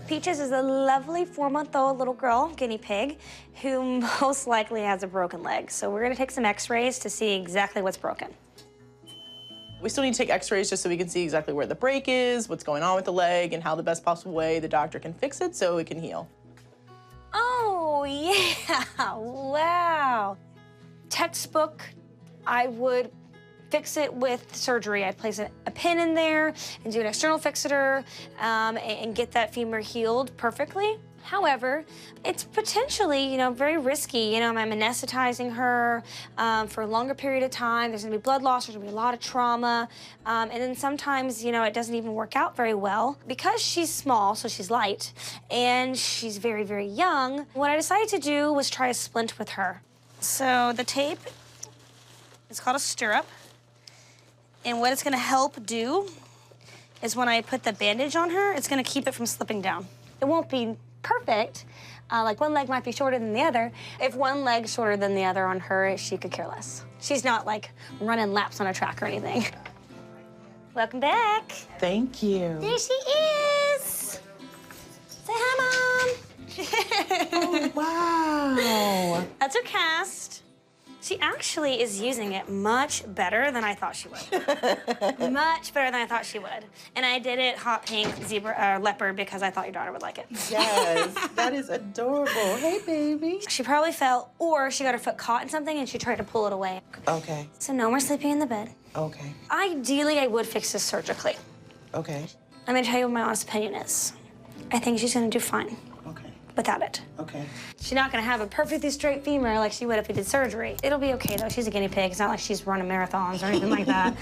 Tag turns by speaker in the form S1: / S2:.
S1: Peaches is a lovely 4-month-old little girl, guinea pig, who most likely has a broken leg. So we're gonna take some X-rays to see exactly what's broken.
S2: We still need to take X-rays just so we can see exactly where the break is, what's going on with the leg, and how the best possible way the doctor can fix it so it can heal.
S1: Oh, yeah, wow. Textbook, I would fix it with surgery. I'd place a pin in there and do an external fixator and get that femur healed perfectly. However, it's potentially, very risky. I'm anesthetizing her for a longer period of time. There's gonna be blood loss, there's gonna be a lot of trauma. And then sometimes, it doesn't even work out very well. Because she's small, so she's light, and she's very, very young, what I decided to do was try a splint with her. So the tape is called a stirrup. And what it's gonna help do is when I put the bandage on her, it's gonna keep it from slipping down. It won't be perfect, like one leg might be shorter than the other. If one leg's shorter than the other on her, she could care less. She's not like running laps on a track or anything. Welcome back.
S2: Thank you.
S1: There she is. Say hi, Mom.
S2: Oh, wow.
S1: That's her cast. She actually is using it much better than I thought she would. Much better than I thought she would. And I did it hot pink zebra leopard because I thought your daughter would like it.
S2: Yes, that is adorable. Hey, baby.
S1: She probably fell, or she got her foot caught in something and she tried to pull it away.
S2: Okay.
S1: So no more sleeping in the bed.
S2: Okay.
S1: Ideally, I would fix this surgically.
S2: Okay.
S1: I'm gonna tell you what my honest opinion is. I think she's gonna do fine.
S2: Okay.
S1: Without it.
S2: Okay.
S1: She's not gonna have a perfectly straight femur like she would if we did surgery. It'll be okay though, she's a guinea pig. It's not like she's running marathons or anything like that.